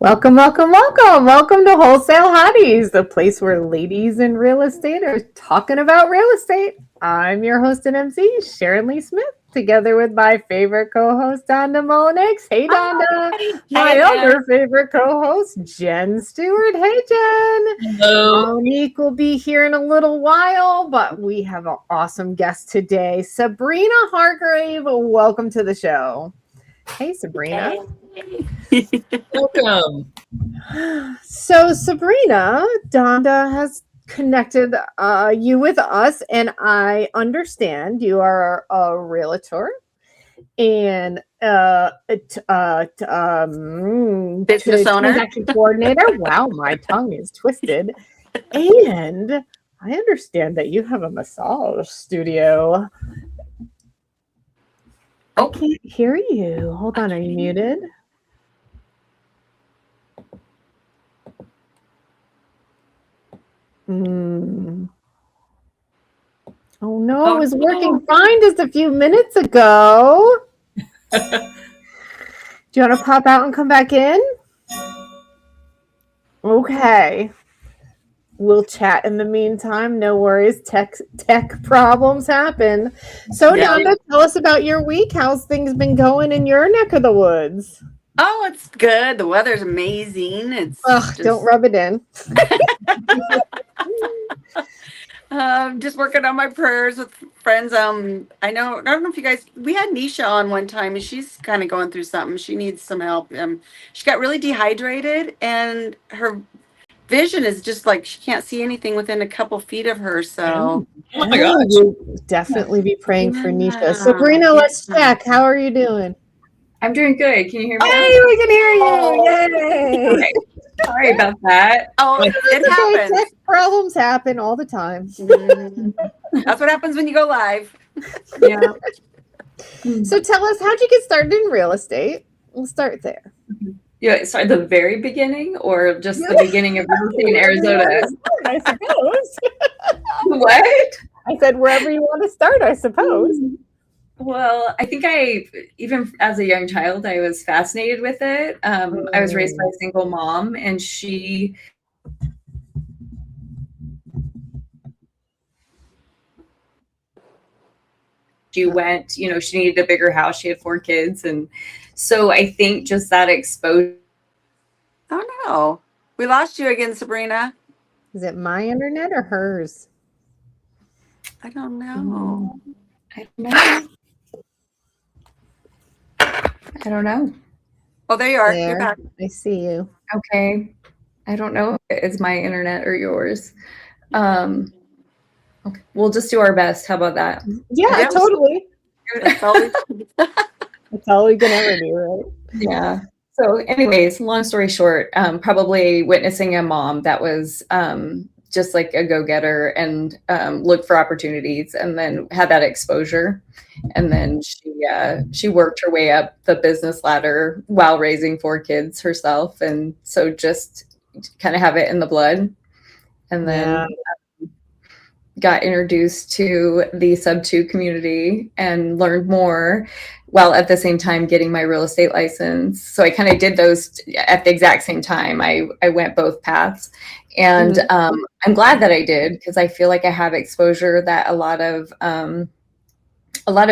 Welcome, welcome, welcome. Welcome to Wholesale Hotties, the place where ladies in real estate are talking about real estate. I'm your host and MC, Sharon Lee Smith, together with my favorite co-host, Donda Molinix. Hey, Donda. Hi. My Hey, other favorite co-host, Jen Stewart. Hey, Jen. hello. Monique will be here in a little while, but we have an awesome guest today, Sabrina Hargrave. Welcome to the show. Hey, Sabrina. Welcome. So, Sabrina, Donda has connected you with us, and I understand you are a realtor and Business owner. transaction coordinator. Wow, my tongue is twisted. And I understand that you have a massage studio. I can't hear you. Hold on, are you muted? Oh no, it was working fine just a few minutes ago. Do you want to pop out and come back in? Okay. We'll chat in the meantime. No worries. Tech problems happen. So, Donda, tell us about your week. How's things been going in your neck of the woods? Oh, it's good. The weather's amazing. It's don't rub it in. Just working on my prayers with friends. I don't know if you guys, we had Nisha on one time and she's kind of going through something. She needs some help. She got really dehydrated and her vision is just like she can't see anything within a couple feet of her. So, oh my gosh, we'll definitely be praying for Nisha. Sabrina, let's check. How are you doing? I'm doing good. Can you hear me? Hey, we can hear you. Yay! Okay. Sorry about that. Oh, it happens. Tech problems happen all the time. That's what happens when you go live. Yeah. So tell us, how'd you get started in real estate? We'll start there. Yeah, sorry, the very beginning or just the beginning of real estate in Arizona? I suppose. What? I said wherever you want to start, I suppose. Well, I think even as a young child, I was fascinated with it. I was raised by a single mom, and she went, she needed a bigger house. She had 4 kids. And so I think just that exposure. Oh, no. We lost you again, Sabrina. Is it my internet or hers? I don't know. I don't know. Oh, there you are. There. You're back. I see you. Okay. I don't know if it's my internet or yours. Okay. We'll just do our best. How about that? Yeah, totally. That's all we can ever do, right? Yeah. So anyways, long story short, probably witnessing a mom that was just like a go-getter and looked for opportunities and then had that exposure. And then she worked her way up the business ladder while raising 4 kids herself. And so just kind of have it in the blood. And then got introduced to the sub 2 community and learned more while at the same time getting my real estate license. So I kind of did those at the exact same time. I went both paths. And I'm glad that I did, because I feel like I have exposure that a lot of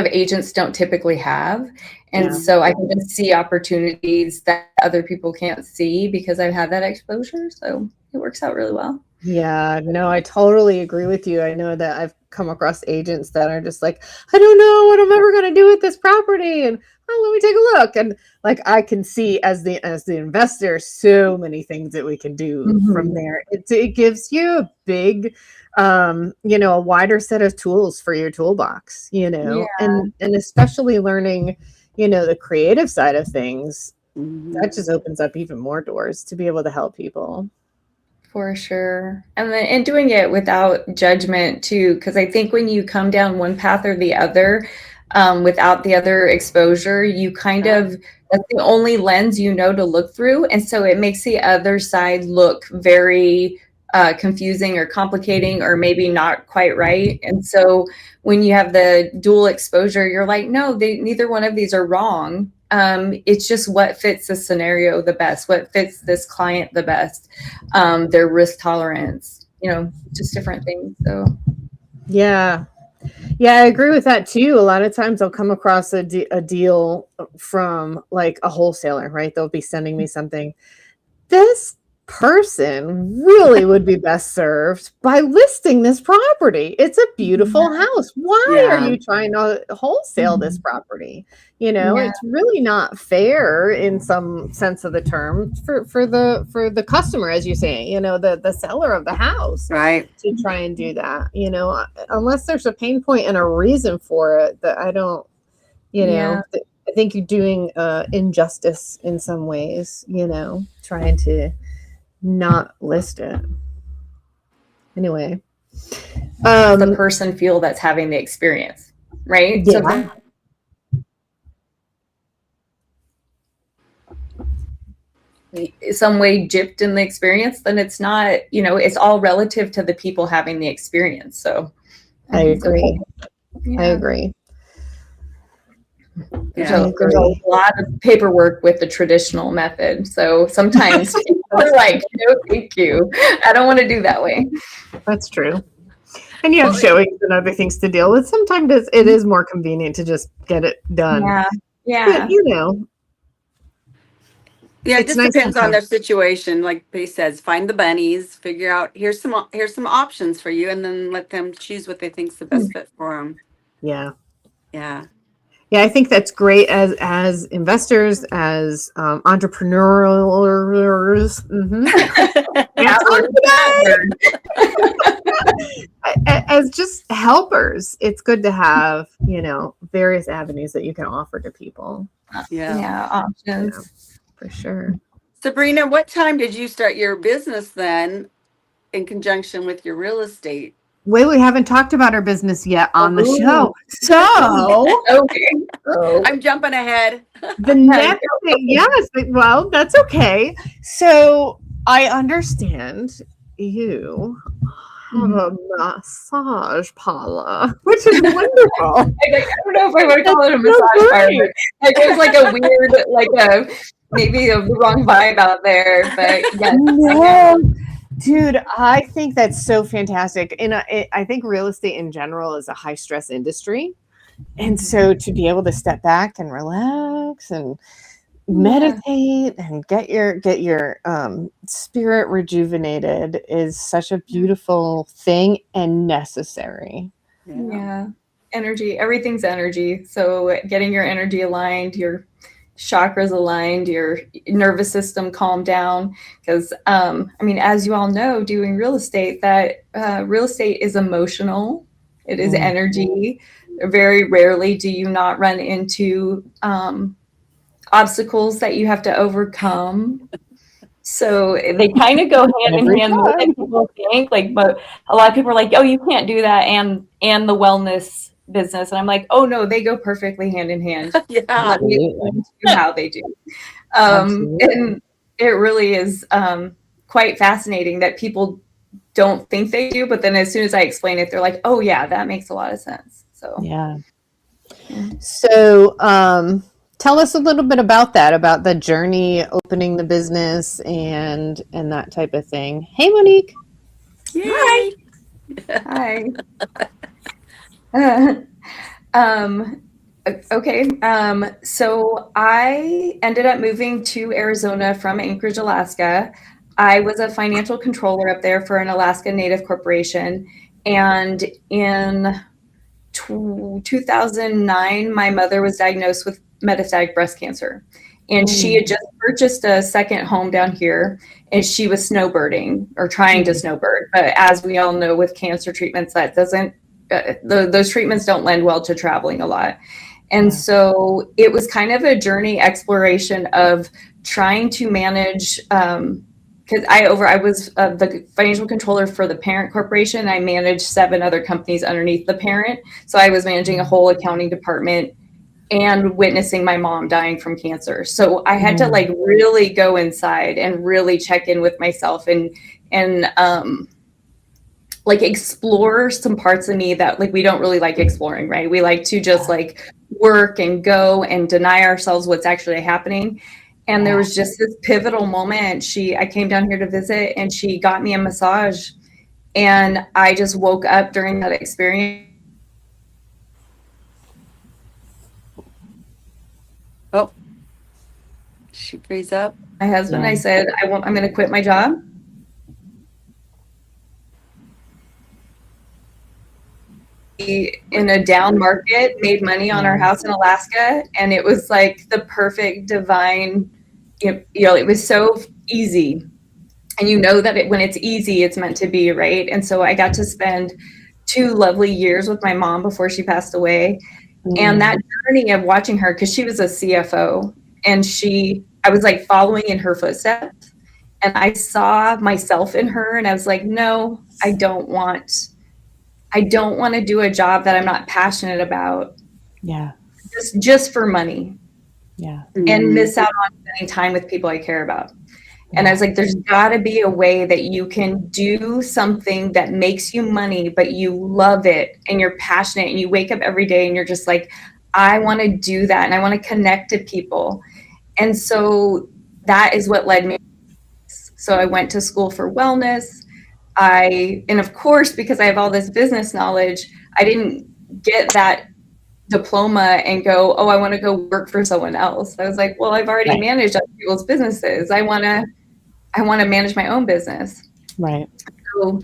agents don't typically have. And so I can just see opportunities that other people can't see because I've had that exposure. So it works out really well. Yeah, no, I totally agree with you. I know that I've come across agents that are just like, I don't know what I'm ever going to do with this property. And let me take a look. And like, I can see as the investor, so many things that we can do from there. It gives you a big, a wider set of tools for your toolbox, and especially learning, the creative side of things. That just opens up even more doors to be able to help people. For sure. And doing it without judgment too, because I think when you come down one path or the other, without the other exposure, you kind of, that's the only lens to look through. And so it makes the other side look very confusing or complicating or maybe not quite right. And so when you have the dual exposure, you're like, no, neither one of these are wrong. It's just what fits the scenario the best, what fits this client the best, their risk tolerance, just different things. So Yeah. Yeah, I agree with that too. A lot of times I'll come across a deal from like a wholesaler, right? They'll be sending me something. This person really would be best served by listing this property. It's a beautiful house. Why are you trying to wholesale this property? It's really not fair in some sense of the term for the customer, as you say, the seller of the house, Right. to try and do that, unless there's a pain point and a reason for it that I don't, I think you're doing injustice in some ways, trying to not list it. Anyway. The person feel that's having the experience, right? Yeah. So some way gypped in the experience, then it's not, it's all relative to the people having the experience. So I agree. Yeah. I agree. There's a lot of paperwork with the traditional method. So sometimes people are like, no, thank you. I don't want to do that way. That's true. And you have showings and other things to deal with. Sometimes it is more convenient to just get it done. Yeah. But, Yeah, it just depends on their situation. Like Paige says, find the bunnies, figure out, here's some options for you, and then let them choose what they think's the best fit for them. Yeah. Yeah. Yeah, I think that's great as investors, as entrepreneurs. As just helpers, it's good to have, various avenues that you can offer to people. Yeah, options. Yeah, for sure. Sabrina, what time did you start your business then in conjunction with your real estate? Wait, we haven't talked about our business yet on the show. So, okay. I'm jumping ahead. The next thing, yes, well, that's okay. So, I understand you have a massage parlor, which is wonderful. I don't know if I want to call it a massage parlor. There's like a weird, maybe the wrong vibe out there, but yes. No. Dude, I think that's so fantastic. And I think real estate in general is a high stress industry. And so to be able to step back and relax and meditate and get your spirit rejuvenated is such a beautiful thing and necessary. Yeah. Energy, everything's energy. So getting your energy aligned, your chakras aligned, your nervous system calmed down, because as you all know, doing real estate, that real estate is emotional. It is energy. Very rarely do you not run into obstacles that you have to overcome. So they kind of go hand in hand more than people think. But a lot of people are like, oh, you can't do that and the wellness business, and I'm like, oh no, they go perfectly hand in hand. Let me explain to you how they do. And it really is quite fascinating that people don't think they do, but then as soon as I explain it, they're like, oh yeah, that makes a lot of sense. So So tell us a little bit about that, about the journey, opening the business and that type of thing. Hey, Monique. Yay. Hi. Okay. So I ended up moving to Arizona from Anchorage, Alaska. I was a financial controller up there for an Alaska Native corporation. And in 2009, my mother was diagnosed with metastatic breast cancer. And she had just purchased a second home down here, and she was snowbirding or trying to snowbird. But as we all know, with cancer treatments, that doesn't those treatments don't lend well to traveling a lot. And so it was kind of a journey exploration of trying to manage, because I was the financial controller for the parent corporation. I managed 7 other companies underneath the parent. So I was managing a whole accounting department and witnessing my mom dying from cancer. So I had to really go inside and really check in with myself and explore some parts of me that we don't really like exploring, right? We like to just work and go and deny ourselves what's actually happening. And there was just this pivotal moment. I came down here to visit and she got me a massage, and I just woke up during that experience. Oh, she frees up. My husband, I said, I'm going to quit my job. In a down market, made money on our house in Alaska, and it was like the perfect divine, you know, it was so easy. And you know that when it's easy, it's meant to be, right? And so I got to spend 2 lovely years with my mom before she passed away. And that journey of watching her, because she was a CFO, and I was like following in her footsteps, and I saw myself in her, and I was like, no, I don't want to do a job that I'm not passionate about. Yeah. Just for money. Yeah. And miss out on spending time with people I care about. And I was like, there's got to be a way that you can do something that makes you money, but you love it and you're passionate and you wake up every day and you're just like, I want to do that and I want to connect to people. And so that is what led me. So I went to school for wellness. And of course, because I have all this business knowledge, I didn't get that diploma and go, oh, I want to go work for someone else. I was like, well, I've already managed other people's businesses. I want to manage my own business. Right. So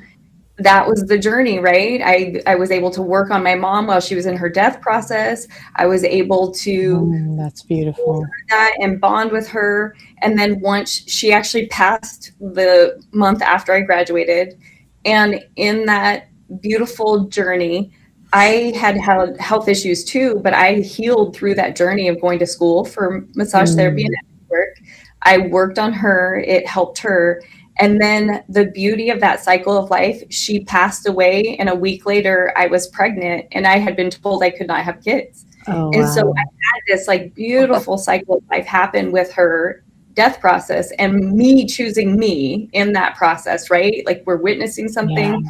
that was the journey, right? I was able to work on my mom while she was in her death process. I was able to that's beautiful. That and bond with her. And then once she actually passed the month after I graduated, and in that beautiful journey, I had health issues too, but I healed through that journey of going to school for massage therapy and work. I worked on her, it helped her. And then the beauty of that cycle of life, she passed away, and a week later I was pregnant, and I had been told I could not have kids. So I had this like beautiful cycle of life happen with her death process, and me choosing me in that process, right? Like we're witnessing something.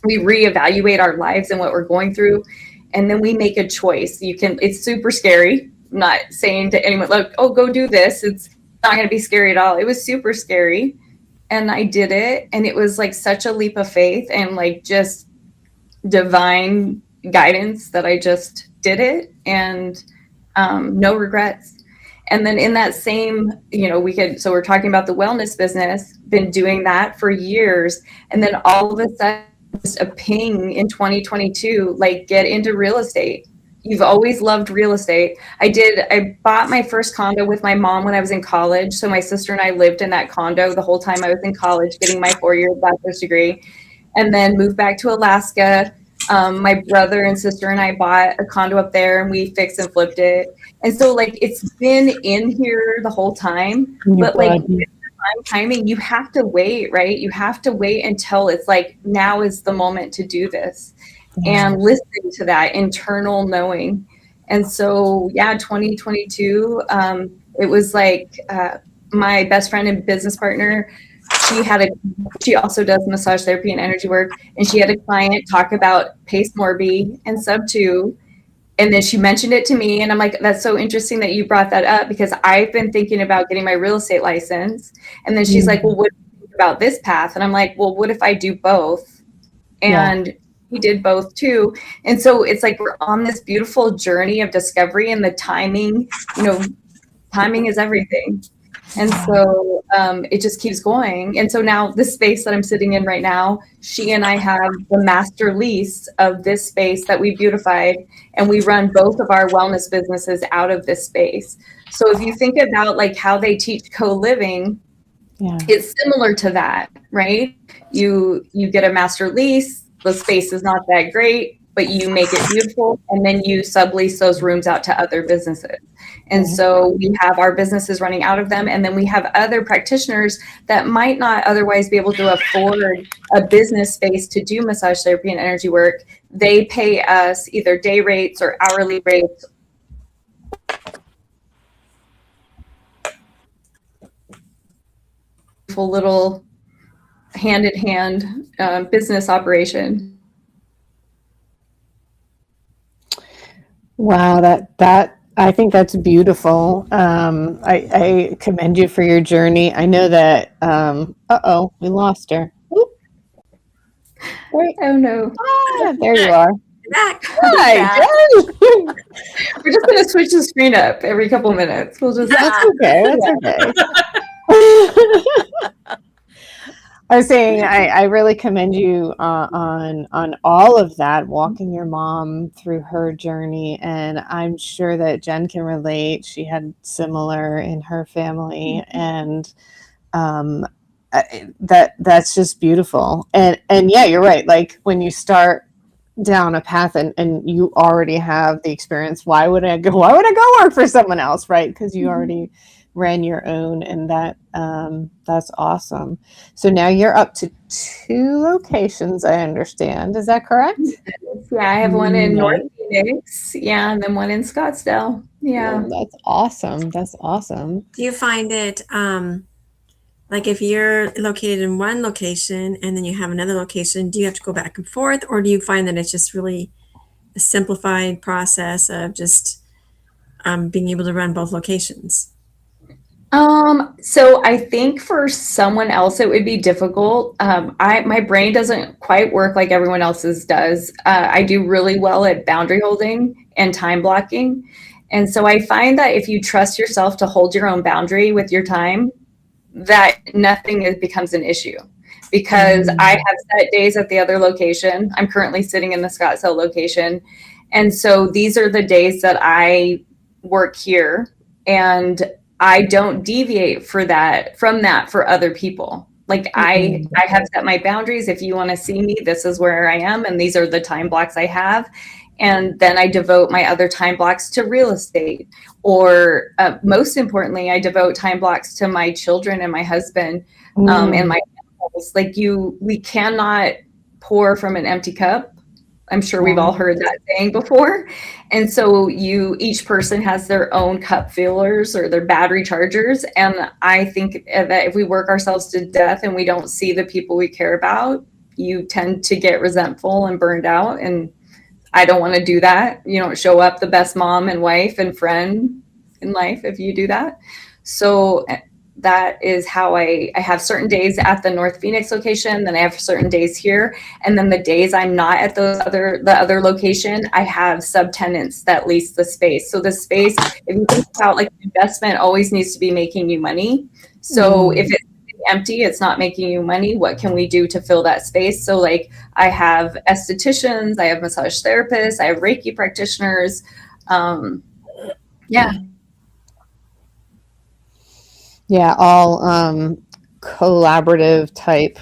We reevaluate our lives and what we're going through, and then we make a choice. It's super scary. I'm not saying to anyone, like, oh, go do this. It's not going to be scary at all. It was super scary. And I did it. And it was like such a leap of faith and like just divine guidance that I just did it, and no regrets. And then in that same, so we're talking about the wellness business, been doing that for years. And then all of a sudden, just a ping in 2022, like get into real estate. You've always loved real estate. I bought my first condo with my mom when I was in college. So my sister and I lived in that condo the whole time I was in college, getting my 4-year bachelor's degree, and then moved back to Alaska. My brother and sister and I bought a condo up there, and we fixed and flipped it. And so like, it's been in here the whole time, but like timing, you have to wait, right? You have to wait until it's like, now is the moment to do this, and listen to that internal knowing. And so, 2022, it was like my best friend and business partner, she also does massage therapy and energy work, and she had a client talk about Pace Morby and Sub 2. And then she mentioned it to me, and I'm like, that's so interesting that you brought that up, because I've been thinking about getting my real estate license. And then she's like, well, what do you think about this path? And I'm like, well, what if I do both? And he did both too. And so it's like, we're on this beautiful journey of discovery, and the timing, timing is everything. And so it just keeps going. And so now this space that I'm sitting in right now, she and I have the master lease of this space that we beautified, and we run both of our wellness businesses out of this space. So if you think about like how they teach co-living, it's similar to that, right? You get a master lease, the space is not that great, but you make it beautiful, and then you sublease those rooms out to other businesses. And so we have our businesses running out of them, and then we have other practitioners that might not otherwise be able to afford a business space to do massage therapy and energy work. They pay us either day rates or hourly rates. Full little hand-in-hand business operation. Wow, that I think that's beautiful. I commend you for your journey. I know that. Uh-oh, we lost her. Oop, wait. Oh no. There you are. Back. Hi, back. Jen. We're just gonna switch the screen up every couple minutes. We'll just That's okay. That's okay. I was saying I really commend you on all of that, walking your mom through her journey, and I'm sure that Jen can relate. She had similar in her family, and that's just beautiful. And yeah, you're right. Like when you start down a path and you already have the experience, why would I go work for someone else, right? Because you already ran your own, and that's awesome. So now you're up to 2 locations, I understand. Is that correct? Yeah, I have one in North Nice. Phoenix, yeah, and then one in Scottsdale. Yeah. Oh, that's awesome. That's awesome. Do you find it like if you're located in one location and then you have another location, do you have to go back and forth, or do you find that it's just really a simplified process of just being able to run both locations? So I think for someone else it would be difficult. My brain doesn't quite work like everyone else's does. I do really well at boundary holding and time blocking. And so I find that if you trust yourself to hold your own boundary with your time, that nothing becomes an issue. Because I have set days at the other location. I'm currently sitting in the Scottsdale location. And so these are the days that I work here, and I don't deviate from that for other people. Like I have set my boundaries. If you want to see me, this is where I am, and these are the time blocks I have. And then I devote my other time blocks to real estate, or most importantly, I devote time blocks to my children and my husband, and my animals. Like we cannot pour from an empty cup. I'm sure we've all heard that saying before. And so each person has their own cup fillers or their battery chargers. And I think that if we work ourselves to death and we don't see the people we care about, you tend to get resentful and burned out. And I don't want to do that. You don't show up the best mom and wife and friend in life if you do that. So that is how I have certain days at the North Phoenix location, then I have certain days here, and then the days I'm not at the other location, I have subtenants that lease the space. So the space, if you think about, like, investment always needs to be making you money. So if it's empty, it's not making you money. What can we do to fill that space? So like I have estheticians, I have massage therapists, I have Reiki practitioners. Yeah, all collaborative type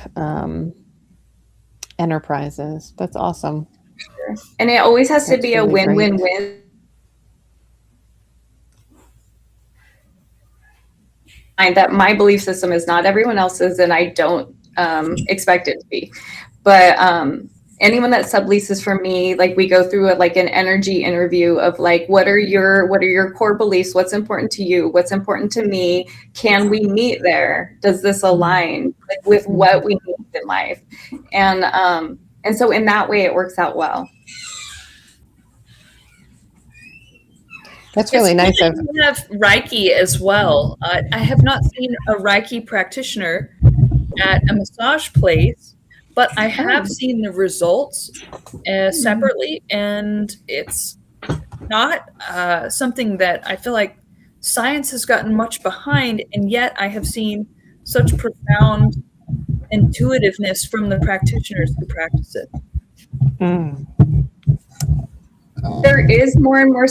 enterprises. That's awesome. And it always has to be really a win-win-win. That my belief system is not everyone else's, and I don't expect it to be. But anyone that subleases from me, like we go through like an energy interview of like, what are your core beliefs? What's important to you? What's important to me? Can we meet there? Does this align with what we need in life? And so in that way, it works out well. That's really nice. We have Reiki as well. I have not seen a Reiki practitioner at a massage place, but I have seen the results separately, and it's not something that I feel like science has gotten much behind, and yet I have seen such profound intuitiveness from the practitioners who practice it. There is more and more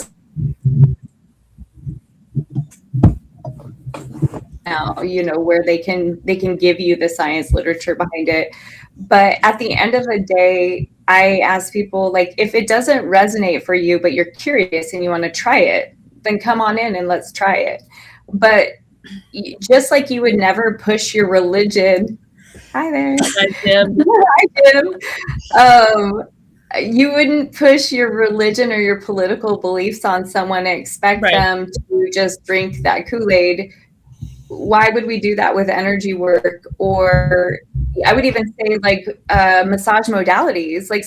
now, where they can give you the science literature behind it. But at the end of the day, I ask people, like, if it doesn't resonate for you, but you're curious and you want to try it, then come on in and let's try it. But just like you would never push your religion. Hi there. Hi, Jim. Hi, Jim. You wouldn't push your religion or your political beliefs on someone and expect them to just drink that Kool-Aid. why would we do that with energy work? Or I would even say like massage modalities. Like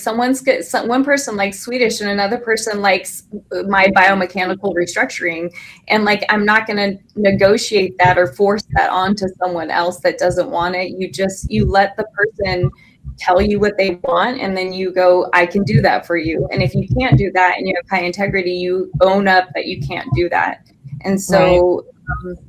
one person likes Swedish and another person likes my biomechanical restructuring. And like, I'm not going to negotiate that or force that onto someone else that doesn't want it. You let the person tell you what they want, and then you go, I can do that for you. And if you can't do that and you have high integrity, you own up that you can't do that. And so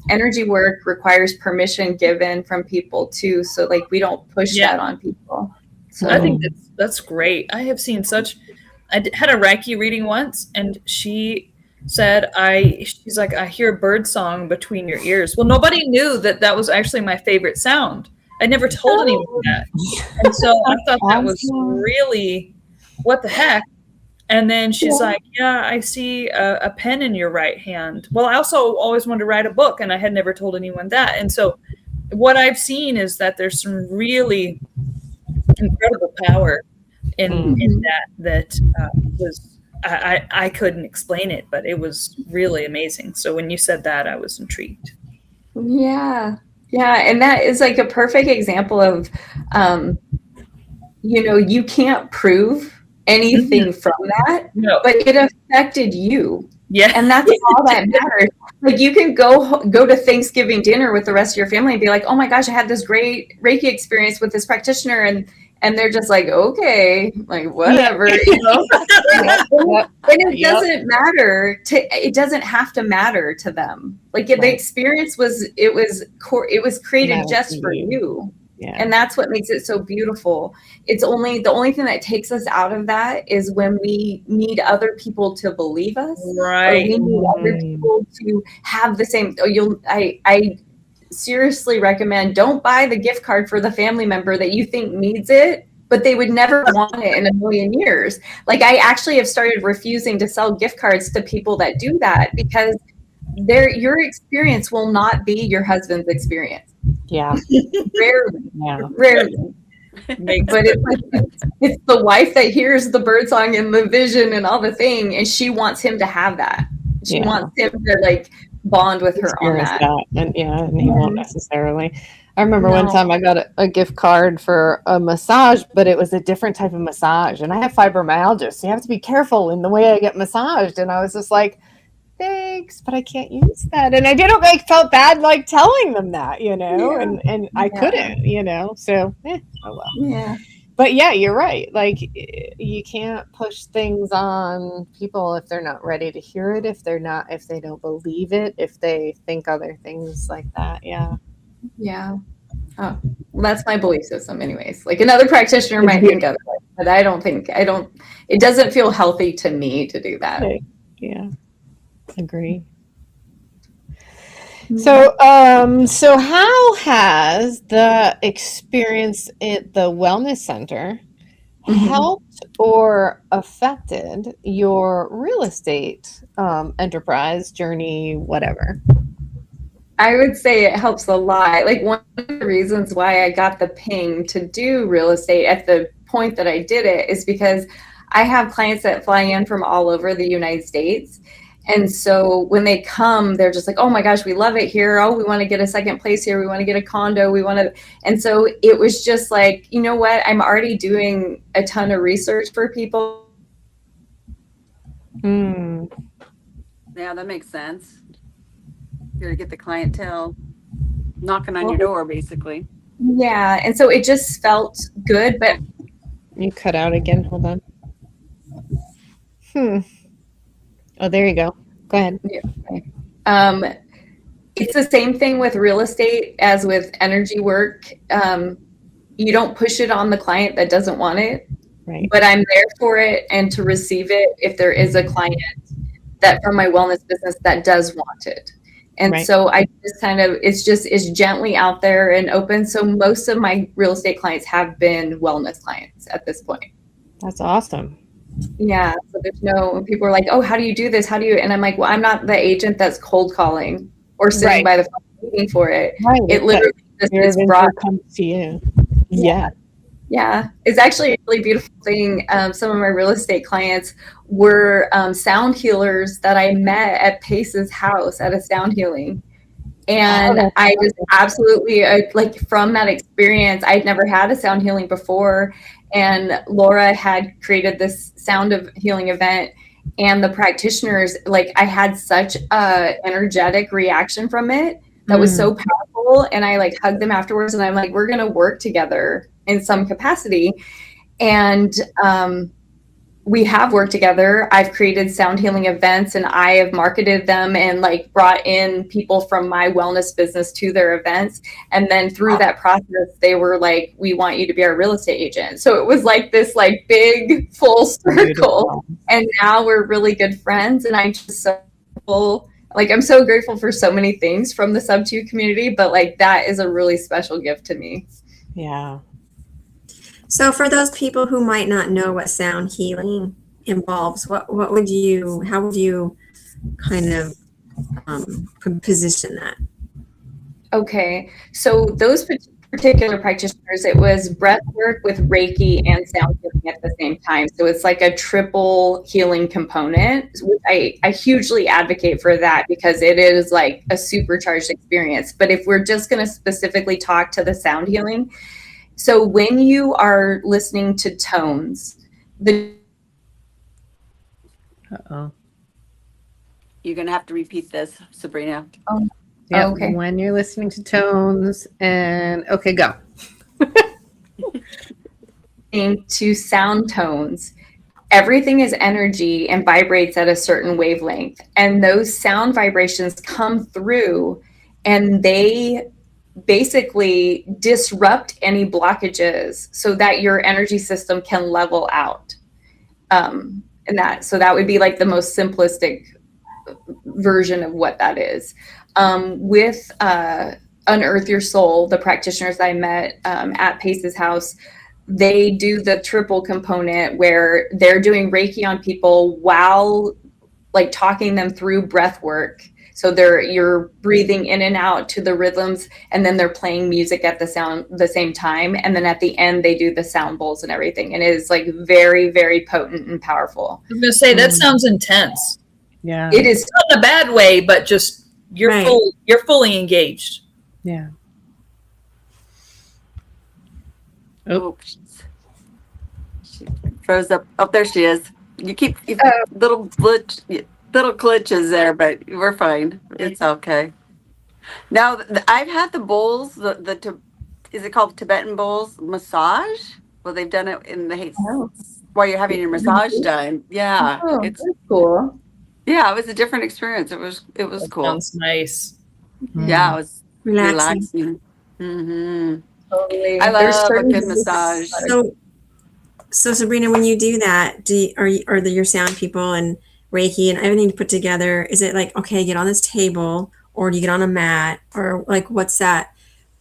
energy work requires permission given from people too. So like, we don't push that on people. So I think that's great. I have seen I had a Reiki reading once, and she said, she's like, I hear a bird song between your ears. Well, nobody knew that was actually my favorite sound. I never told anyone that. And so I thought that was really, what the heck? And then she's like, yeah, I see a pen in your right hand. Well, I also always wanted to write a book, and I had never told anyone that. And so what I've seen is that there's some really incredible power in that was, I couldn't explain it, but it was really amazing. So when you said that, I was intrigued. Yeah. And that is like a perfect example of, you can't prove anything from that, but it affected you. Yeah. And that's all that matters. Like, you can go to Thanksgiving dinner with the rest of your family and be like, oh my gosh, I had this great Reiki experience with this practitioner. And they're just like, okay, like whatever, And it doesn't matter it doesn't have to matter to them. Like, the experience was created just for you. Yeah. And that's what makes it so beautiful. The only thing that takes us out of that is when we need other people to believe us. Right. Or we need other people to have the same. I seriously recommend, don't buy the gift card for the family member that you think needs it, but they would never want it in a million years. Like, I actually have started refusing to sell gift cards to people that do that, because your experience will not be your husband's experience. Yeah. Rarely. But it's the wife that hears the bird song and the vision and all the thing, and she wants him to have that. She wants him to like bond with her on that. And he won't necessarily. I remember one time I got a gift card for a massage, but it was a different type of massage, and I have fibromyalgia, so you have to be careful in the way I get massaged. And I was just like, thanks, but I can't use that. And I felt bad like telling them that, and I couldn't, so oh well. Yeah. But yeah, you're right. Like, you can't push things on people if they're not ready to hear it, if they don't believe it, if they think other things like that. Yeah. Yeah. Oh, well, that's my belief system anyways. Like, another practitioner might think otherwise, but it doesn't feel healthy to me to do that. Yeah. Agree. So how has the experience at the wellness center helped or affected your real estate enterprise journey, whatever? I would say it helps a lot. Like, one of the reasons why I got the ping to do real estate at the point that I did it is because I have clients that fly in from all over the United States. And so when they come, they're just like, oh my gosh, we love it here. Oh, we want to get a second place here. We want to get a condo. And so it was just like, you know what? I'm already doing a ton of research for people. Yeah, that makes sense. You gotta get the clientele knocking on your door, basically. Yeah. And so it just felt good, but you cut out again. Hold on. Oh, there you go. Go ahead. Yeah. It's the same thing with real estate as with energy work. You don't push it on the client that doesn't want it, right? But I'm there for it and to receive it if there is a client that from my wellness business that does want it. And so I just it's gently out there and open. So most of my real estate clients have been wellness clients at this point. That's awesome. Yeah. So when people are like, oh, how do you do this? And I'm like, well, I'm not the agent that's cold calling or sitting by the phone waiting for it. Right. It literally just comes to you. Yeah. Yeah. It's actually a really beautiful thing. Some of my real estate clients were sound healers that I met at Pace's house at a sound healing. And I just absolutely, like from that experience, I'd never had a sound healing before. And Laura had created this sound of healing event. And the practitioners, like I had such a energetic reaction from it that was so powerful. And I like hugged them afterwards and I'm like, we're going to work together in some capacity. And we have worked together. I've created sound healing events and I have marketed them and like brought in people from my wellness business to their events. And then through that process, they were like, we want you to be our real estate agent. So it was like this like big full circle. And now we're really good friends. And I'm just so grateful. Like, I'm so grateful for so many things from the Sub 2 community, but like that is a really special gift to me. Yeah. So for those people who might not know what sound healing involves, how would you kind of position that? Okay, so those particular practitioners, it was breath work with Reiki and sound healing at the same time. So it's like a triple healing component, which I hugely advocate for that because it is like a supercharged experience. But if we're just going to specifically talk to the sound healing, so when you are listening to tones, Uh-oh. You're going to have to repeat this, Sabrina. Yeah, okay. When you're listening to tones and okay, go. To sound tones, everything is energy and vibrates at a certain wavelength. And those sound vibrations come through and they basically disrupt any blockages so that your energy system can level out. So that would be like the most simplistic version of what that is. With Unearth Your Soul, the practitioners I met at Pace's house, they do the triple component where they're doing Reiki on people while like talking them through breath work. So you're breathing in and out to the rhythms, and then they're playing music at the same time. And then at the end, they do the sound bowls and everything. And it is like very, very potent and powerful. I was going to say, that sounds intense. Yeah. It is Not in a bad way, but just you're fully engaged. Yeah. Oh, she froze up. Oh, there she is. You keep little glitches there, but we're fine. It's okay. Now, I've had the bowls, is it called Tibetan bowls massage? Well, they've done it in the while you're having your massage done. Yeah. it's cool. Yeah, it was a different experience. It was That cool. sounds nice. Yeah, it was Relaxing. Mm-hmm. Totally. I love a good massage. So Sabrina, when you do that, are your sound people and Reiki and everything put together, is it like, okay, get on this table, or do you get on a mat, or like what's that?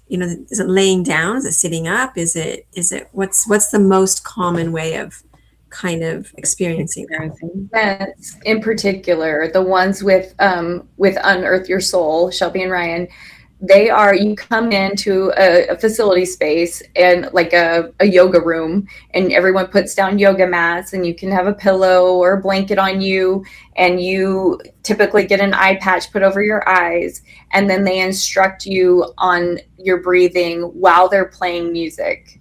You know, is it laying down? Is it sitting up? Is it what's the most common way of kind of experiencing that? In particular, the ones with Unearth Your Soul, Shelby and Ryan, you come into a facility space and like a yoga room, and everyone puts down yoga mats, and you can have a pillow or a blanket on you, and you typically get an eye patch put over your eyes, and then they instruct you on your breathing while they're playing music.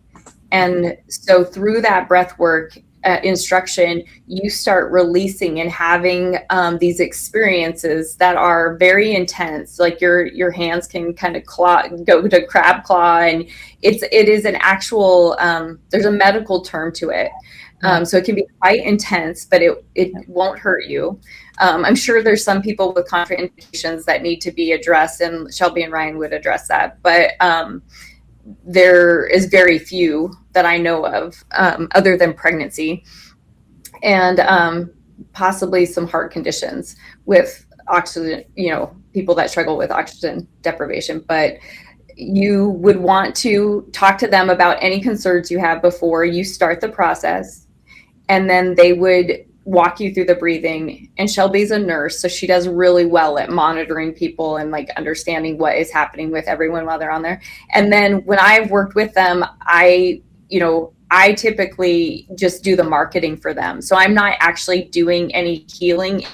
And so through that breath work instruction, you start releasing and having these experiences that are very intense. Like your hands can kind of go to crab claw, and it is an actual. There's a medical term to it, so it can be quite intense, but it won't hurt you. I'm sure there's some people with contraindications that need to be addressed, and Shelby and Ryan would address that, but there is very few that I know of, other than pregnancy and possibly some heart conditions with oxygen, people that struggle with oxygen deprivation. But you would want to talk to them about any concerns you have before you start the process. And then they would walk you through the breathing. And Shelby's a nurse, so she does really well at monitoring people and like understanding what is happening with everyone while they're on there. And then when I've worked with them, I typically just do the marketing for them. So I'm not actually doing any healing.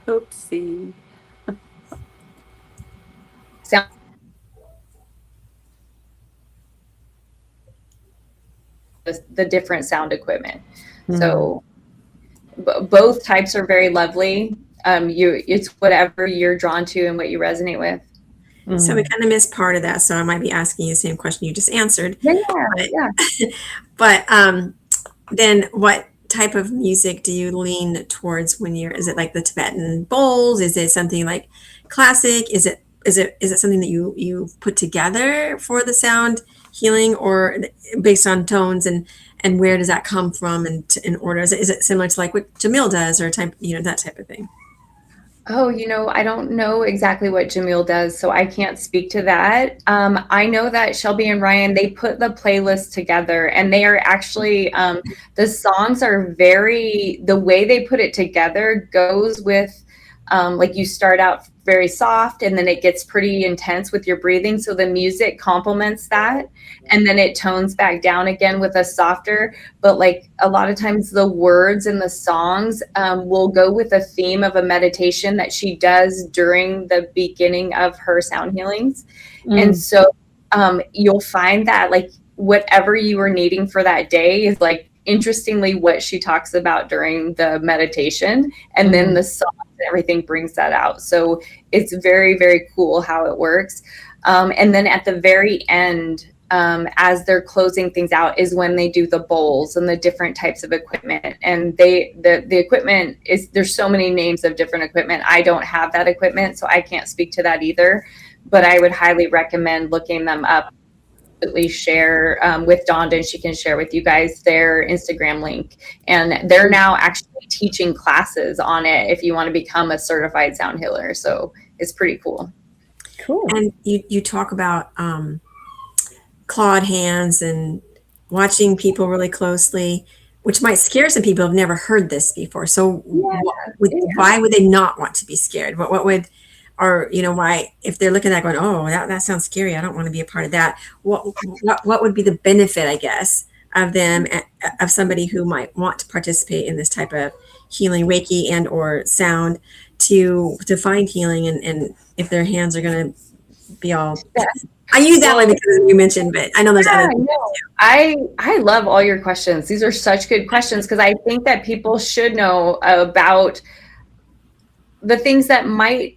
Oopsie. Sound the different sound equipment. So both types are very lovely. It's whatever you're drawn to and what you resonate with. So we kind of missed part of that. So I might be asking you the same question you just answered. But then what type of music do you lean towards when is it like the Tibetan bowls? Is it something like classic? Is it something that you put together for the sound healing, or based on tones, and where does that come from, and in order? Is it similar to like what Jamil does, or that type of thing? Oh, I don't know exactly what Jamil does, so I can't speak to that. I know that Shelby and Ryan, they put the playlist together, and they are actually, the songs are the way they put it together goes with, like you start out very soft and then it gets pretty intense with your breathing. So the music complements that, and then it tones back down again with a softer, but like a lot of times the words in the songs will go with a theme of a meditation that she does during the beginning of her sound healings. And so you'll find that like whatever you are needing for that day is like interestingly what she talks about during the meditation, and then the song and everything brings that out. So it's very, very cool how it works. And then at the very end, as they're closing things out, is when they do the bowls and the different types of equipment. And the equipment there's so many names of different equipment. I don't have that equipment, so I can't speak to that either, but I would highly recommend looking them up. Share with Donda, and she can share with you guys their Instagram link, and they're now actually teaching classes on it if you want to become a certified sound healer. So it's pretty cool. And you talk about clawed hands and watching people really closely, which might scare some people who've never heard this before. So why would they not want to be scared? What would, or why, if they're looking at that going, oh, that sounds scary, I don't want to be a part of that, what would be the benefit, I guess, of them, of somebody who might want to participate in this type of healing, Reiki and or sound, to find healing, and if their hands are going to be all I use that one because you mentioned, but I know there's other things. I love all your questions. These are such good questions, because I think that people should know about the things that might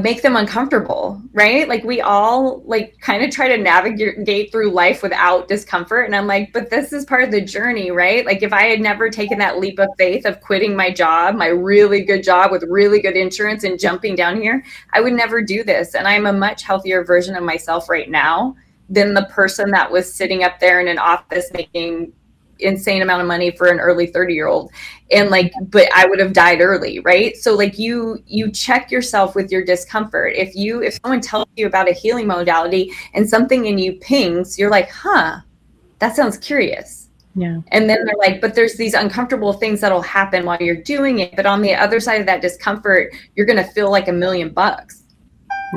make them uncomfortable, right? Like we all like kind of try to navigate through life without discomfort. And I'm like, but this is part of the journey, right? Like if I had never taken that leap of faith of quitting my job, my really good job with really good insurance, and jumping down here, I would never do this. And I'm a much healthier version of myself right now than the person that was sitting up there in an office making insane amount of money for an early 30-year-old, and like, but I would have died early, right? So like you check yourself with your discomfort. If someone tells you about a healing modality and something in you pings, you're like, that sounds curious. Yeah. And then they're like, but there's these uncomfortable things that'll happen while you're doing it, but on the other side of that discomfort, you're going to feel like $1 million.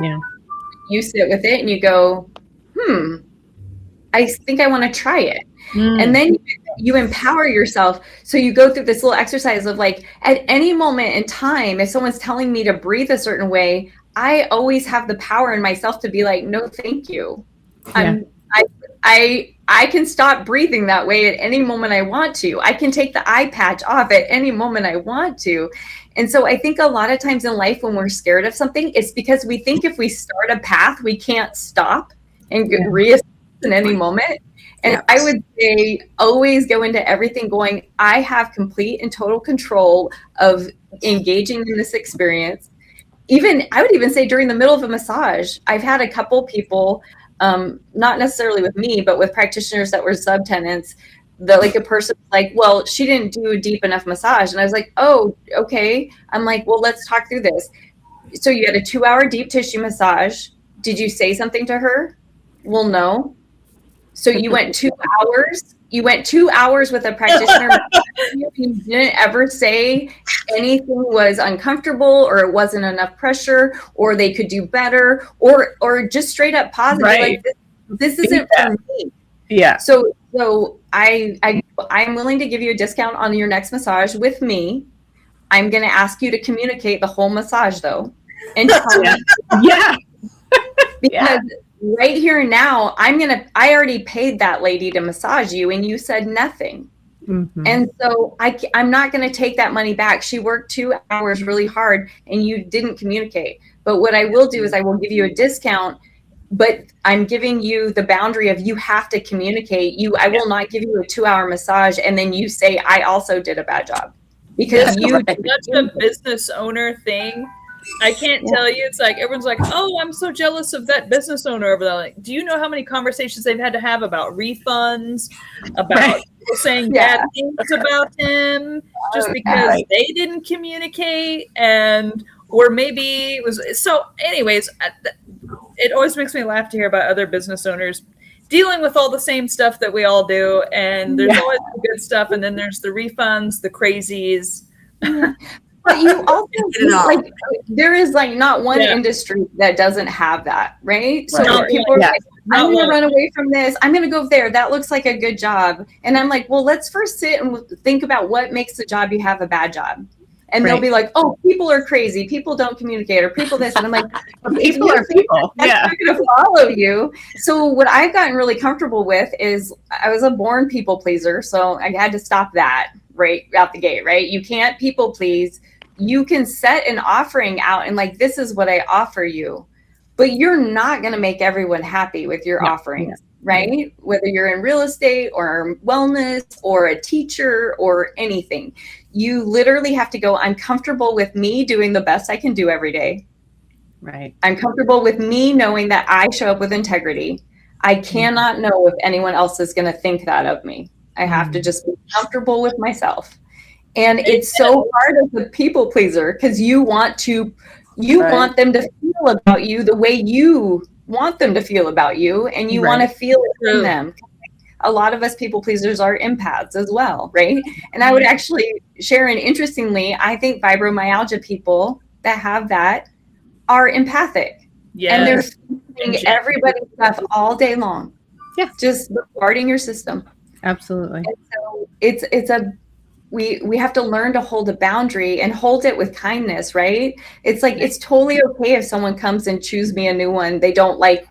Yeah. You sit with it and you go, I think I want to try it. And then you empower yourself. So you go through this little exercise of like, at any moment in time, if someone's telling me to breathe a certain way, I always have the power in myself to be like, no, thank you. Yeah. I can stop breathing that way at any moment I want to. I can take the eye patch off at any moment I want to. And so I think a lot of times in life when we're scared of something, it's because we think if we start a path, we can't stop and reassess in any moment. And I would say always go into everything going, I have complete and total control of engaging in this experience. I would even say during the middle of a massage, I've had a couple people, not necessarily with me, but with practitioners that were subtenants, that like a person like, well, she didn't do a deep enough massage. And I was like, oh, okay. I'm like, well, let's talk through this. So you had a 2-hour deep tissue massage. Did you say something to her? Well, no. So you went 2 hours. You went 2 hours with a practitioner. You didn't ever say anything was uncomfortable, or it wasn't enough pressure, or they could do better, or just straight up positive. Right. Like this isn't for me. Yeah. So I'm willing to give you a discount on your next massage with me. I'm going to ask you to communicate the whole massage though. And tell me, Yeah. because right here and now, I already paid that lady to massage you and you said nothing. Mhm. And so I'm not going to take that money back. She worked 2 hours really hard and you didn't communicate. But what I will do is I will give you a discount, but I'm giving you the boundary of you have to communicate. I will not give you a 2-hour massage and then you say, I also did a bad job. Because That's a business owner thing. I can't tell you. It's like everyone's like, "Oh, I'm so jealous of that business owner over there." Like, do you know how many conversations they've had to have about refunds, about people saying bad things about him just because they didn't communicate, or maybe it was so. Anyways, it always makes me laugh to hear about other business owners dealing with all the same stuff that we all do, and there's always the good stuff, and then there's the refunds, the crazies. But you also like there is like not one industry that doesn't have that, right? So when people are like, I'm going to run away from this, I'm going to go there, that looks like a good job, and I'm like, well, let's first sit and think about what makes the job you have a bad job. And they'll be like, oh, people are crazy, people don't communicate, or people this, and I'm like, people are people. That's not going to follow you. So what I've gotten really comfortable with is I was a born people pleaser, so I had to stop that right out the gate, right? You can't people please. You can set an offering out and like, this is what I offer you, but you're not going to make everyone happy with your offerings, right? Whether you're in real estate or wellness or a teacher or anything, you literally have to go, I'm comfortable with me doing the best I can do every day. Right. I'm comfortable with me knowing that I show up with integrity. I cannot know if anyone else is going to think that of me. I have to just be comfortable with myself. And it's so hard as a people pleaser because you want want them to feel about you the way you want them to feel about you, and you want to feel it from them. A lot of us people pleasers are empaths as well, right? And I would actually share, and interestingly, I think fibromyalgia people that have that are empathic. And they're feeling everybody's stuff all day long. Yeah. Just bombarding your system. Absolutely. And so we have to learn to hold a boundary and hold it with kindness, right? It's like, it's totally okay if someone comes and choose me a new one. They don't like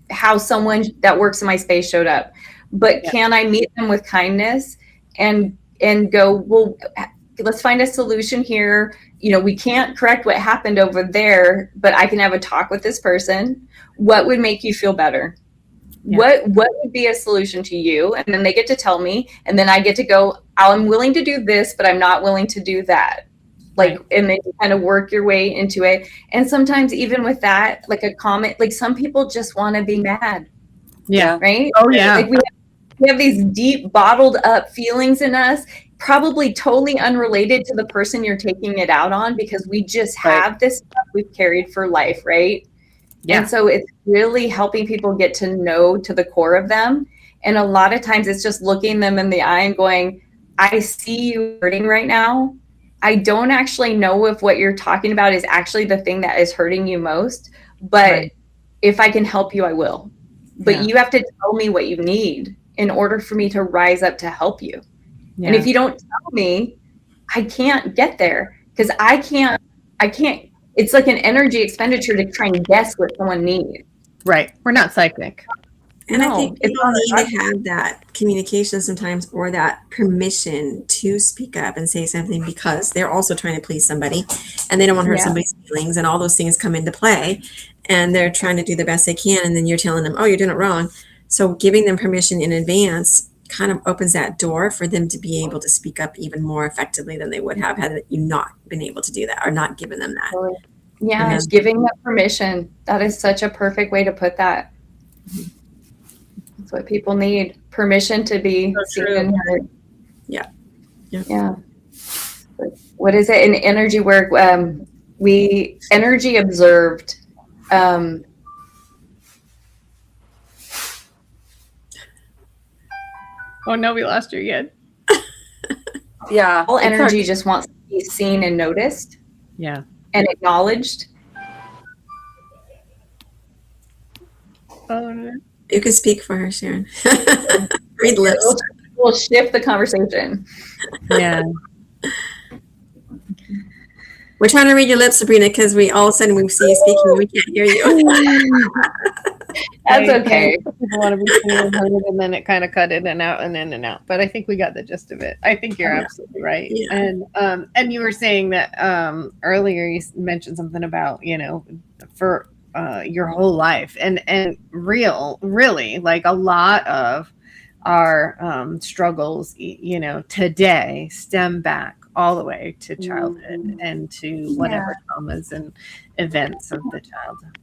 how someone that works in my space showed up, but can I meet them with kindness and go, well, let's find a solution here. You know, we can't correct what happened over there, but I can have a talk with this person. What would make you feel better? What would be a solution to you? And then they get to tell me, and then I get to go, I'm willing to do this, but I'm not willing to do that. Like, and then you kind of work your way into it. And sometimes even with that, like a comment, like some people just want to be mad. Yeah. Right? Oh yeah. Like we have these deep bottled up feelings in us, probably totally unrelated to the person you're taking it out on, because we just have this stuff we've carried for life, right? Yeah. And so it's really helping people get to know to the core of them. And a lot of times it's just looking them in the eye and going, I see you hurting right now. I don't actually know if what you're talking about is actually the thing that is hurting you most, but if I can help you, I will. But you have to tell me what you need in order for me to rise up to help you. Yeah. And if you don't tell me, I can't get there, because I can't, it's like an energy expenditure to try and guess what someone needs. Right. We're not psychic. And I think people need to have that communication sometimes, or that permission to speak up and say something, because they're also trying to please somebody and they don't want to hurt somebody's feelings, and all those things come into play, and they're trying to do the best they can. And then you're telling them, oh, you're doing it wrong. So giving them permission in advance kind of opens that door for them to be able to speak up even more effectively than they would have had you not been able to do that, or not given them that. Yeah, giving that permission. That is such a perfect way to put that. That's what people need. Permission to be seen and heard. Yeah. What is it in energy work? We energy observed. Oh no, we lost her again. Yeah. All energy just wants to be seen and noticed. Yeah. And acknowledged. Oh no. You can speak for her, Sharon. Read lips. We'll shift the conversation. Yeah. We're trying to read your lips, Sabrina, because we all of a sudden we see you speaking, we can't hear you. That's okay. People want to be seen and heard, and then it kind of cut in and out and in and out. But I think we got the gist of it. I think you're absolutely right. Yeah. And you were saying that earlier you mentioned something about, for your whole life and really like a lot of our struggles, today stem back all the way to childhood and to whatever traumas and events of the childhood.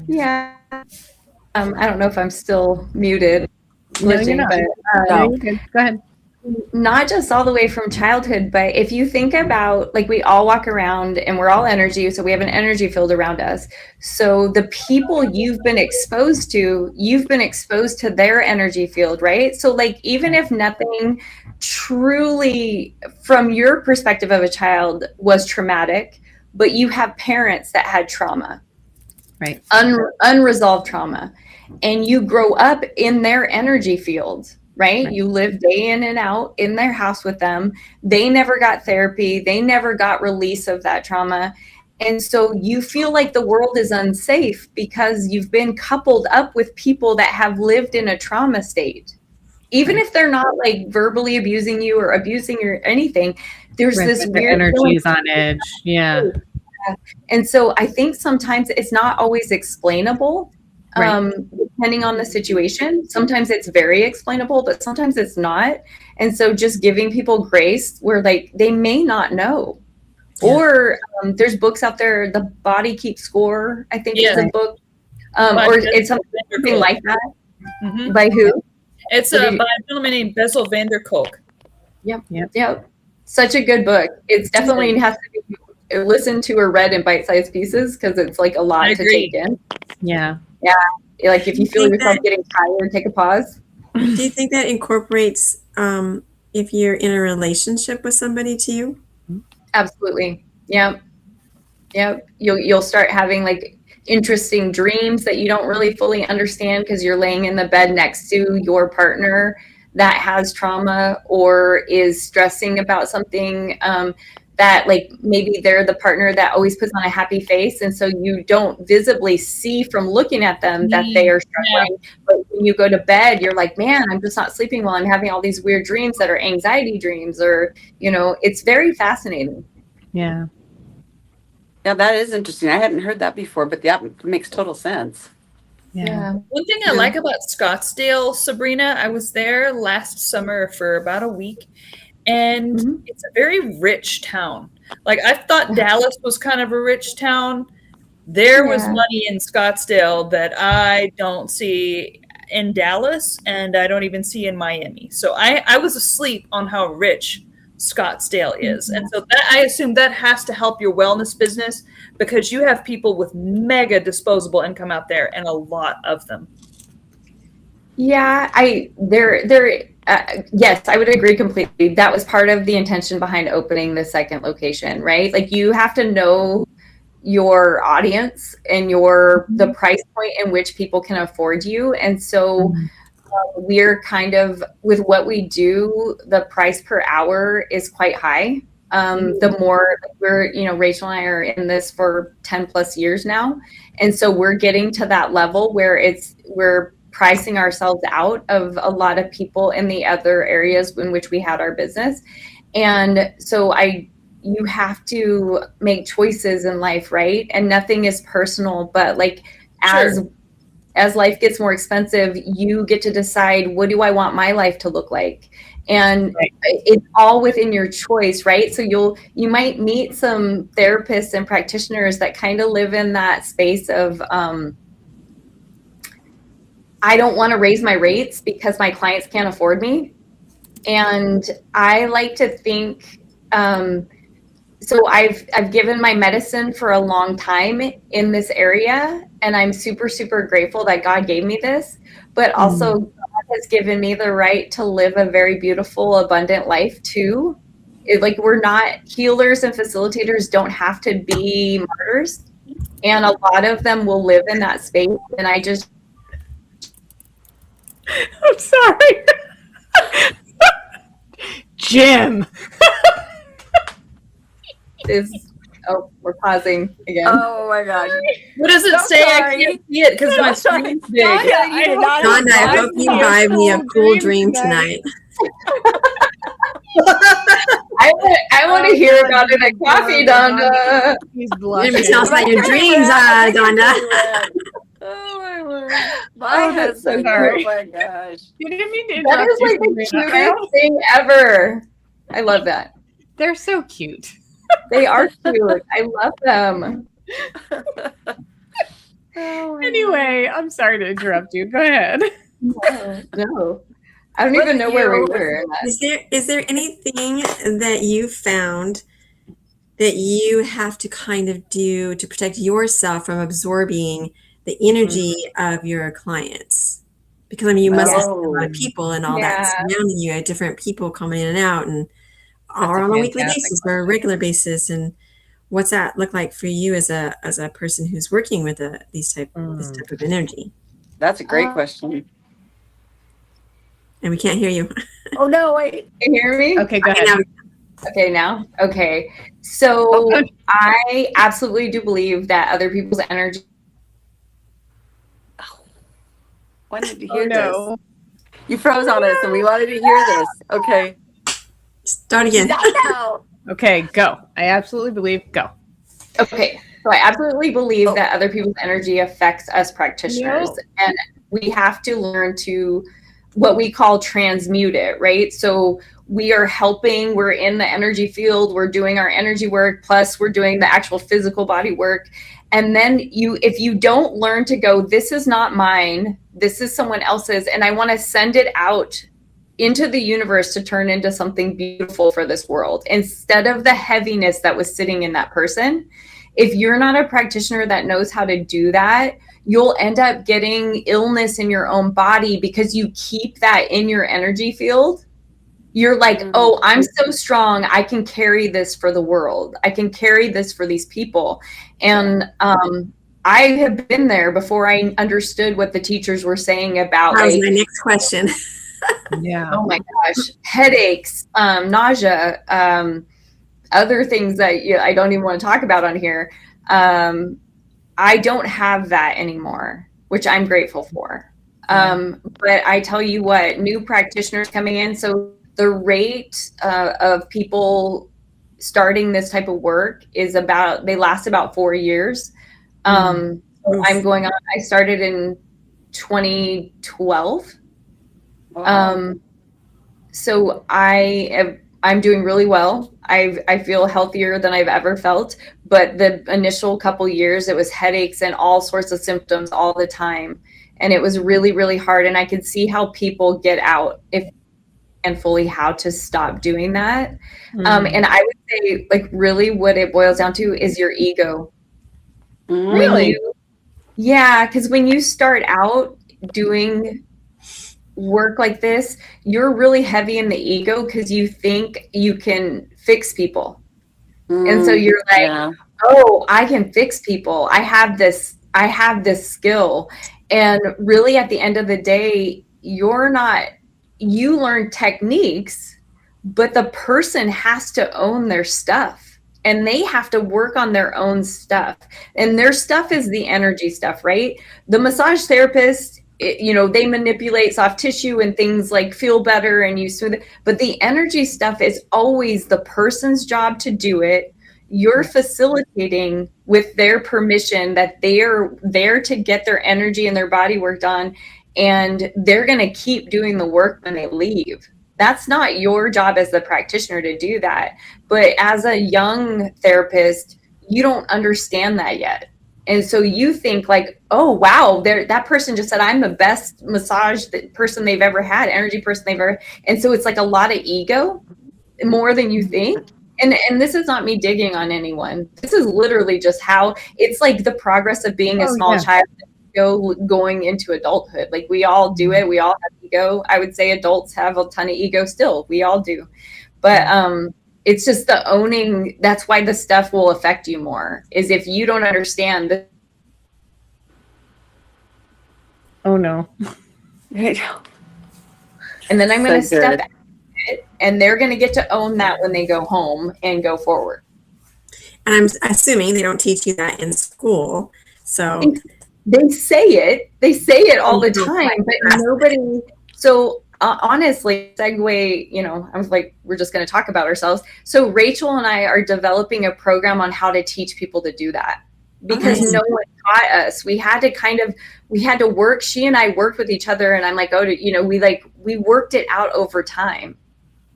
Yeah. I don't know if I'm still muted. No, you're not. But, No, you're good. Go ahead. not just all the way from childhood, but if you think about, like, we all walk around and we're all energy, so we have an energy field around us. So the people you've been exposed to their energy field, right? So like, even if nothing truly from your perspective of a child was traumatic, but you have parents that had trauma, Right. Unresolved trauma, and you grow up in their energy field, right? You live day in and out in their house with them. They never got therapy. They never got release of that trauma. And so you feel like the world is unsafe because you've been coupled up with people that have lived in a trauma state. Even if they're not like verbally abusing you or abusing you or anything, there's this weird energy is on edge. Yeah. And so I think sometimes it's not always explainable, depending on the situation. Sometimes it's very explainable, but sometimes it's not. And so just giving people grace where like they may not know. Yeah. Or there's books out there, The Body Keeps Score, I think is a book. Or it's something like that. Mm-hmm. By who? It's by a gentleman named Bessel van der Kolk. Yep. Such a good book. It's definitely has to be listened to or read in bite-sized pieces because it's like a lot to take in. Yeah. Like if you feel yourself getting tired, take a pause. Do you think that incorporates if you're in a relationship with somebody to you? Absolutely. Yep. You'll start having like interesting dreams that you don't really fully understand because you're laying in the bed next to your partner that has trauma or is stressing about something that like maybe they're the partner that always puts on a happy face. And so you don't visibly see from looking at them that they are struggling. Yeah. But when you go to bed, you're like, man, I'm just not sleeping well. I'm having all these weird dreams that are anxiety dreams or, it's very fascinating. Yeah. Yeah, that is interesting. I hadn't heard that before, but that makes total sense. Yeah. One thing I like about Scottsdale, Sabrina, I was there last summer for about a week. And it's a very rich town. Like I thought Dallas was kind of a rich town. There was money in Scottsdale that I don't see in Dallas and I don't even see in Miami. So I was asleep on how rich Scottsdale is. And so that I assume that has to help your wellness business because you have people with mega disposable income out there and a lot of them. Yeah, yes, I would agree completely. That was part of the intention behind opening the second location, right? Like you have to know your audience and the price point in which people can afford you. And so we're kind of, with what we do, the price per hour is quite high. The more we're, Rachel and I are in this for 10 plus years now. And so we're getting to that level where we're pricing ourselves out of a lot of people in the other areas in which we had our business. And so you have to make choices in life, right? And nothing is personal, but like as life gets more expensive, you get to decide, what do I want my life to look like? And it's all within your choice, right? So you might meet some therapists and practitioners that kind of live in that space of, I don't want to raise my rates because my clients can't afford me. And I like to think, so I've given my medicine for a long time in this area, and I'm super, super grateful that God gave me this, but also God has given me the right to live a very beautiful, abundant life too. Like we're not healers and facilitators don't have to be martyrs. And a lot of them will live in that space. And I just, I'm sorry. Jim. is Oh, we're pausing again. Oh my gosh. What does it So say? I sorry. can't see it because my So sorry. screen's big. Donna, you did not have Donna, I hope you buy me a cool dream tonight. I want to hear about it at coffee, Donna. He's You're blushing. gonna tell us about your dreams, Donna. Oh my word. My that's so husband. sorry. Oh my gosh. You didn't mean to That interrupt is like the Sabrina. cutest thing ever. I love that. They're so cute. They are cute. I love them. Anyway, I'm sorry to interrupt you. Go ahead. No. I don't even know where we were. Is there anything that you found that you have to kind of do to protect yourself from absorbing the energy of your clients? Because I mean, you must have seen a lot of people and all that surrounding you, different people coming in and out, and or on a weekly basis or a regular basis. And what's that look like for you as a person who's working with this type of energy? That's a great question. And we can't hear you. Oh no, wait. Can you hear me? Okay, go ahead. Okay, now? Okay. So I absolutely do believe that other people's energy. Wanted to hear this. You froze on us and we wanted to hear this. Okay. Start again. Okay, go. I absolutely believe. Go. Okay. So I absolutely believe that other people's energy affects us practitioners. And we have to learn to what we call transmute it, right? So we are helping, we're in the energy field, we're doing our energy work, plus we're doing the actual physical body work. And then if you don't learn to go, this is not mine, this is someone else's, and I want to send it out into the universe to turn into something beautiful for this world, instead of the heaviness that was sitting in that person. If you're not a practitioner that knows how to do that, you'll end up getting illness in your own body because you keep that in your energy field. You're like, oh, I'm so strong. I can carry this for the world. I can carry this for these people. And I have been there before I understood what the teachers were saying about. That was my next question. Yeah. Oh my gosh. Headaches, nausea, other things that I don't even want to talk about on here. I don't have that anymore, which I'm grateful for. But I tell you what, new practitioners coming in, so the rate of people starting this type of work is they last about 4 years. I'm going on, I started in 2012. Wow. So I'm doing really well. I feel healthier than I've ever felt, but the initial couple years, it was headaches and all sorts of symptoms all the time. And it was really, really hard. And I could see how people get out and fully how to stop doing that. And I would say, like, really what it boils down to is your ego. Really? Because when you start out doing work like this, you're really heavy in the ego because you think you can fix people. And so you're like, oh, I can fix people. I have this skill. And really at the end of the day, you learn techniques, but the person has to own their stuff. And they have to work on their own stuff. And their stuff is the energy stuff, right? The massage therapist, they manipulate soft tissue and things like feel better and you soothe it. But the energy stuff is always the person's job to do it. You're facilitating with their permission that they are there to get their energy and their body worked on. And they're going to keep doing the work when they leave. That's not your job as the practitioner to do that. But as a young therapist, you don't understand that yet. And so you think like, oh, wow, that person just said, I'm the best massage person they've ever had, energy person they've ever. And so it's like a lot of ego, more than you think. And this is not me digging on anyone. This is literally just how it's like the progress of being a small child going into adulthood. Like we all do it. We all have ego. I would say adults have a ton of ego still. We all do. But it's just the owning. That's why the stuff will affect you more, is if you don't understand. Oh, no. And then I'm going to step out of it, and they're going to get to own that when they go home and go forward. And I'm assuming they don't teach you that in school. So They say it all the time, but nobody. So honestly, segue, I was like, we're just going to talk about ourselves. So Rachel and I are developing a program on how to teach people to do that, because no one taught us. We had to work. She and I worked with each other, and I'm like, we worked it out over time.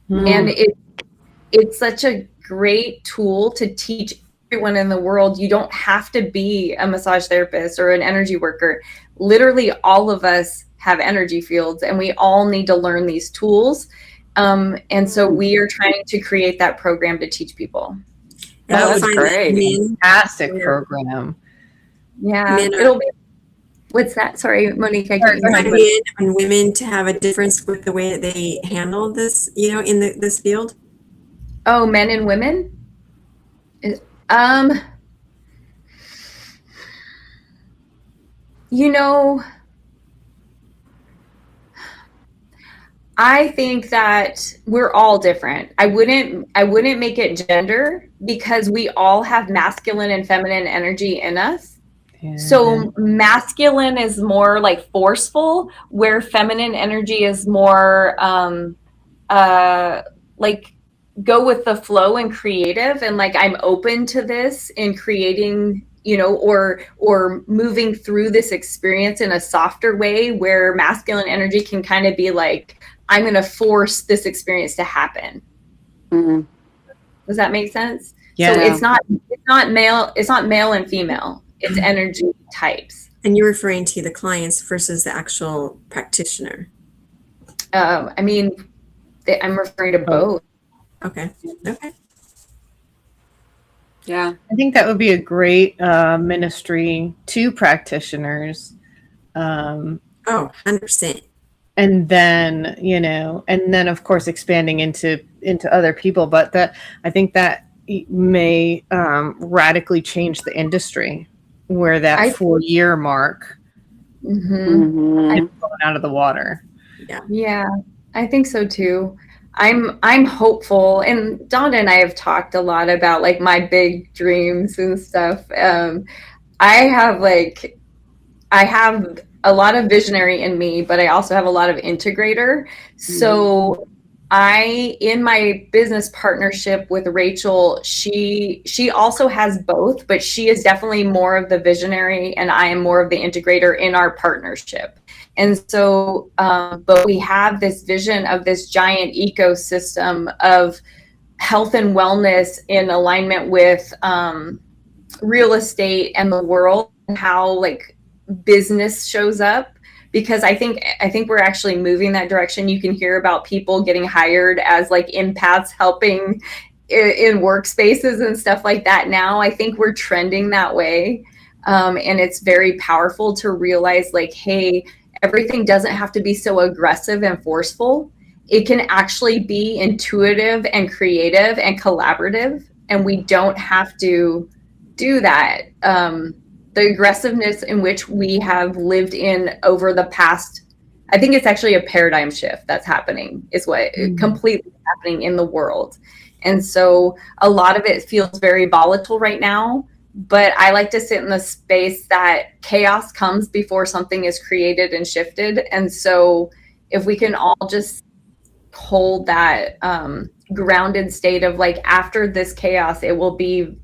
And it's such a great tool to teach everyone in the world. You don't have to be a massage therapist or an energy worker. Literally all of us have energy fields, and we all need to learn these tools. And so we are trying to create that program to teach people. That was great. Fantastic program. Yeah. It'll be, what's that? Sorry, Monique. And women to have a difference with the way that they handle this, in this field? Oh, men and women? I think that we're all different. I wouldn't make it gender, because we all have masculine and feminine energy in us. Yeah. So masculine is more like forceful, where feminine energy is more like go with the flow and creative, and like I'm open to this in creating, or moving through this experience in a softer way, where masculine energy can kind of be like, I'm going to force this experience to happen. Mm-hmm. Does that make sense? Yeah. So it's not male and female. It's energy types. And you're referring to the clients versus the actual practitioner. I'm referring to both. Okay. Yeah. I think that would be a great ministry to practitioners. 100%. And then, of course, expanding into other people. But I think that may radically change the industry, where that 4-year mark is going out of the water. Yeah, I think so too. I'm hopeful, and Donna and I have talked a lot about like my big dreams and stuff. I have a lot of visionary in me, but I also have a lot of integrator. So in my business partnership with Rachel, she also has both, but she is definitely more of the visionary and I am more of the integrator in our partnership. And so, but we have this vision of this giant ecosystem of health and wellness in alignment with real estate and the world, and how like business shows up, because I think we're actually moving that direction. You can hear about people getting hired as like empaths helping in workspaces and stuff like that now. I think we're trending that way. And it's very powerful to realize like, hey, everything doesn't have to be so aggressive and forceful. It can actually be intuitive and creative and collaborative, and we don't have to do that. The aggressiveness in which we have lived in over the past, I think it's actually a paradigm shift that's happening, is what completely happening in the world. And so a lot of it feels very volatile right now, but I like to sit in the space that chaos comes before something is created and shifted. And so if we can all just hold that grounded state of like, after this chaos, it will be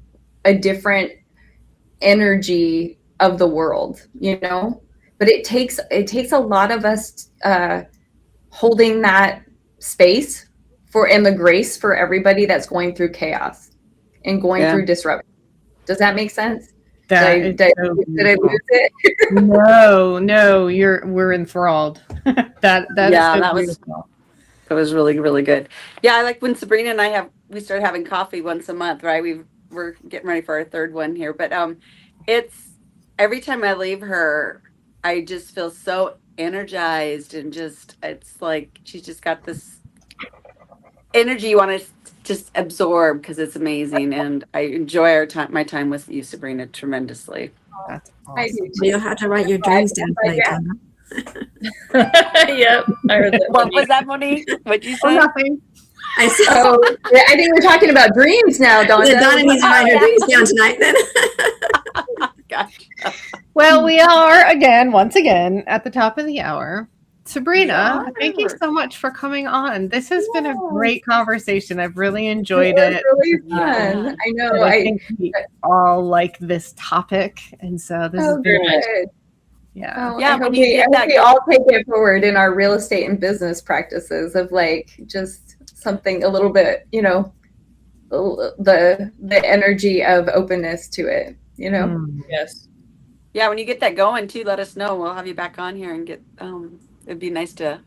a different energy of the world, but it takes a lot of us holding that space and the grace for everybody that's going through chaos and going through disruption. Does that make sense? Did I lose it? No, we're enthralled. that was really, really good. Yeah, I like when Sabrina and we started having coffee once a month, right? We're getting ready for our third one here, but it's every time I leave her, I just feel so energized, and it's like she's just got this energy you want to just absorb, because it's amazing, and I enjoy my time with you, Sabrina, tremendously. That's awesome. I do. You'll have to write your dreams down tonight. Yep, I heard that. What was that, Monique? What'd you say? Nothing. I saw. Oh, I think we're talking about dreams now, Donna. Yeah, Donna needs to write her dreams down tonight. Then. Gotcha. Well, we are once again, at the top of the hour. Sabrina, Yeah. thank you so much for coming on. This has been a great conversation. I've really enjoyed It it. was really Yeah. fun. I know. And I think we all like this topic, and so this has been good. yeah. Oh, Yeah, I when hope you we, get I hope that we all take it forward in our real estate and business practices of like just something a little bit, you know, the energy of openness to it, you know. Mm. Yes. Yeah, when you get that going too, let us know. We'll have you back on here and get. It'd be nice to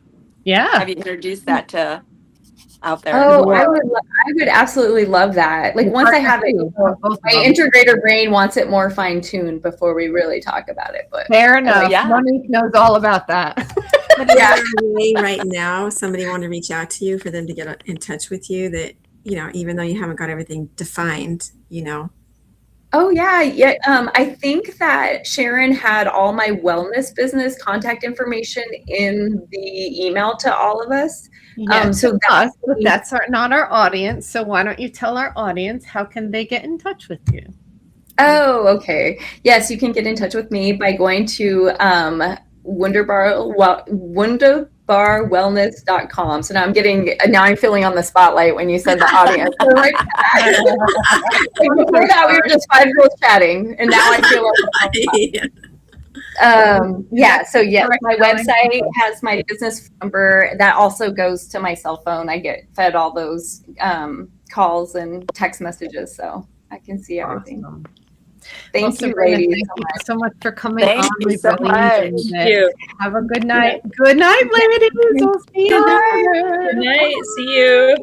Yeah. have you introduce that to out there. Oh, I would absolutely love that. Like once I have it, you know, Both of my them. integrator brain wants it more fine tuned before we really talk about it. But Fair enough. yeah. Monique knows all about that. But is Yeah. there a way right now somebody want to reach out to you for them to get in touch with you that, you know, even though you haven't got everything defined, you know? oh yeah. I think that Sharon had all my wellness business contact information in the email to all of us. Yeah, So to us, but that's not our audience. So why don't you tell our audience how can they get in touch with you? Oh, okay. Yes, you can get in touch with me by going to wunderbarwellness.com. So now I'm feeling on the spotlight when you said the audience. So like before that, we were just 5 girls chatting, and now I feel like yeah. So yes, my website has my business number. That also goes to my cell phone. I get fed all those calls and text messages, so I can see everything. Awesome. Thank you, Sabrina, ladies. Thank you so much for coming Thank on. you We so really much. enjoyed Thank it. you. Have a good night. Good night, ladies. We'll see you later. Good night. See you.